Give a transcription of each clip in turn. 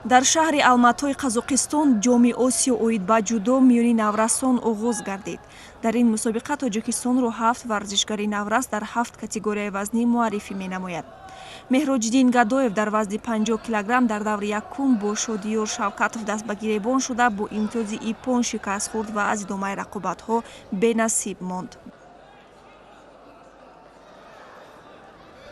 дар шаҳри Алматои Қазоқистон ҷоми Осиё оид ба ҷудо миёни наврасон оғоз гардид. Дар ин мусобиқа Тоҷикистонро 7 варзишгари наврас дар 7 категорияи вазнӣ муаррифӣ менамояд. Меҳроҷиддин Гадоев дар вазни 50 килограмм дар даври якум бо Шодиёр Шавкатов даст ба гиребон шуда бо имтиёзи иппон шикаст хӯрд ва аз идомаи рақобатҳо бенасиб монд.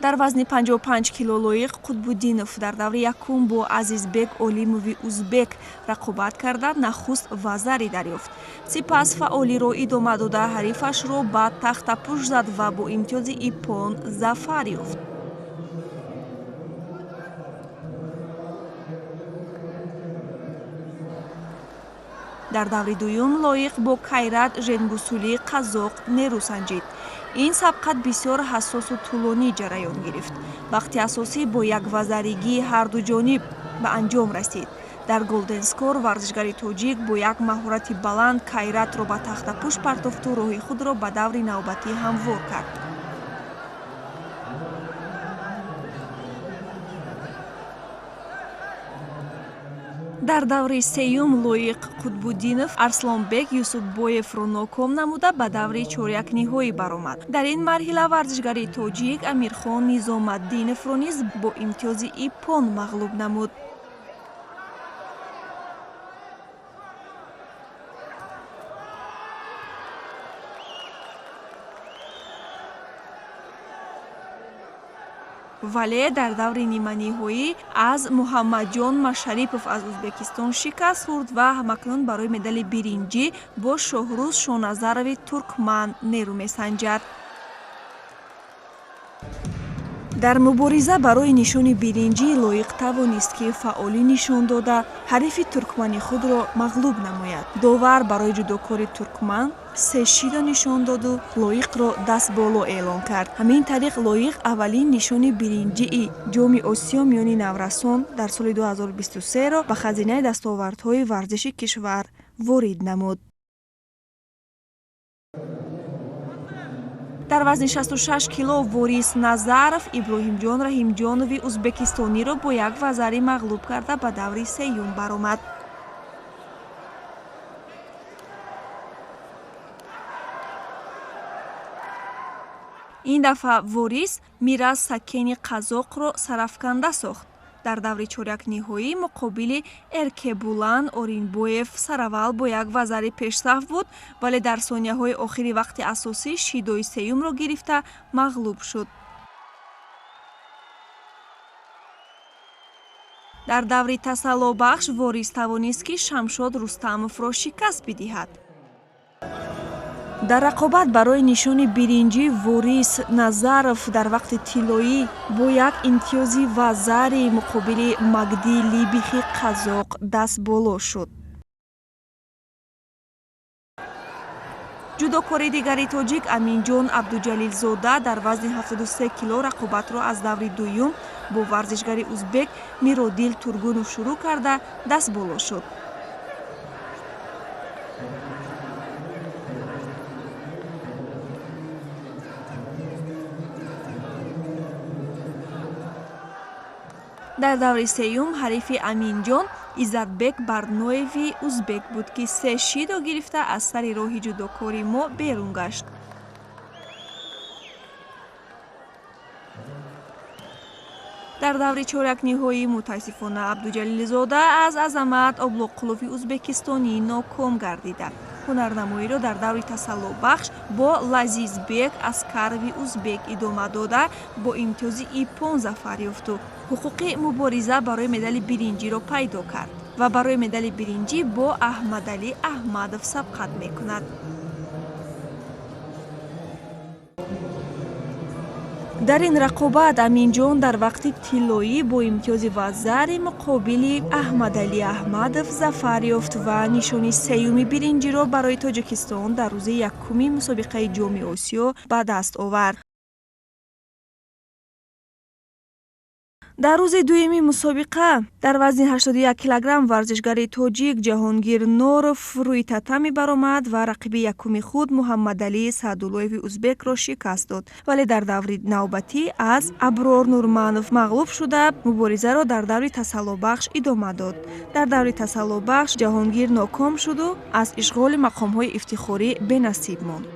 дар вазни 55 кило Лоиқ Қутбуддинов дар даври якум бо Азизбек Олимови узбек рақобат карда нахуст вазари дарёфт. Сипас фаъолиро идома дода ҳарифашро ба тахта пӯш зад ва бо имтиёзи иппон зафар ёфт. дар даври дуюм Лоиқ бо Кайрат Женгусулӣ қазоқ нерӯ санҷид. ин сабқат бисёр ҳассосу тӯлонӣ ҷараён гирифт. вақти асосӣ бо яквазаригии ҳарду ҷониб ба анҷом расид. дар Голден Скор варзишгари тоҷик бо як маҳорати баланд Кайратро ба тахтапӯш партофту роҳи худро ба даври навбатӣ ҳамвор кард. дар даври сеюм Лоиқ Қутбуддинов Арслонбек Юсупбоевро ноком намуда ба даври чорякниҳоӣ баромад. дар ин марҳила варзишгари тоҷик Амирхон Низоматдиновро низ бо имтиёзи иппон мағлуб намуд. вале дар даври ниманиҳоӣ аз Муҳаммадҷон Машарипов аз Узбекистон шикаст хӯрд ва ҳамакнун барои медали биринҷӣ бо Шоҳрӯз Шоназарови туркман нерӯ месанҷад. дар мубориза барои нишони биринҷӣ Лоиқ тавонист ки фаъолӣ нишон дода ҳарифи туркмани худро мағлуб намояд. довар барои ҷудокори туркман се шида нишон доду Лоиқро дастболо эълон кард. ҳамин тариқ Лоиқ аввалин нишони биринҷии ҷоми Осиё миёни наврасон дар соли 2023-ро ба хазинаи дастовардҳои варзиши кишвар ворид намуд. дар вазни 66 кило Ворис Назаров Иброҳимҷон Раҳимҷонови узбекистониро бо як вазарӣ мағлуб карда ба даври сеюм баромад. ин дафъа Ворис Мираз Сакени қазоқро сарафканда сохт. дар даври чорякниҳоӣ муқобили Эркебулан Оринбоев Саравал бо як вазари пешсаф буд, вале дар сонияҳои охири вақти асосӣ шидои сеюмро гирифта мағлуб шуд. дар даври тасаллобахш Ворис тавонист ки Шамшод Рустамовро шикаст бидиҳад. дар рақобат барои нишони биринҷӣ Ворис Назаров дар вақти тиллоӣ бо як имтиёзи вазари муқобили Магди Либихи қазоқ дастболо шуд. ҷудокори дигари тоҷик Аминҷон Абдуҷалилзода дар вазни 73 кило рақобатро аз даври дуюм бо варзишгари узбек Миродил Тургунов шурӯъ карда дастболо шуд. дар даври сеюм ҳарифи Аминҷон Иззатбек Барноеви узбек буд ки се шидо гирифта аз сари роҳи ҷудокори мо берун гашт. дар даври чорякниҳоӣ мутаассифона Абдуҷалилзода аз Азамат Облоқулови узбекистонӣ ноком гардида. ҳунарнамоиро дар даври тасаллобахш бо Лазизбек Аскарови узбек идома дода бо имтиёзи иппон зафар ёфту ҳуқуқи мубориза барои медали биринҷиро пайдо кард ва барои медали биринҷӣ бо Аҳмадалӣ Аҳмадов сабқат мекунад. дар ин рақобат Аминҷон дар вақти тиллоӣ бо имтиёзи вазари муқобили Аҳмадалӣ Аҳмадов зафар ёфт ва нишони сеюми биринҷиро барои Тоҷикистон дар рӯзи якуми мусобиқаи ҷоми Осиё ба даст овард. در روز دویمی مسابقه در وزن 81 کیلوگرم ورزشگری تاجیک جهانگیر نورف روی تاتمی برآمد و رقیب یکم خود محمد علی سعداللهی ازبک را شکست داد، ولی در دور نوبتی از ابرار نورمانов مغلوب شده مبارزه را در دور تسلابخش ادامه داد. در دور تسلابخش جهانگیر ناکام شد و از اشغال مقام‌های افتخاری بنصیب ماند.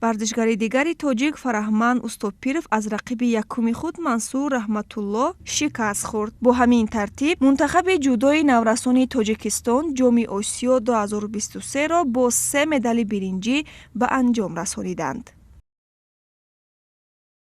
ورزشگری دیگری تاجیک فرهمند استوپیرов از رقیب یکم خود منصور رحمتالله شکست خورد. با همین ترتیب منتخب جودوی نورسانی تاجیکستان جام آسیا 2023 را با 3 مدال برنجی به انجام رسانیدند.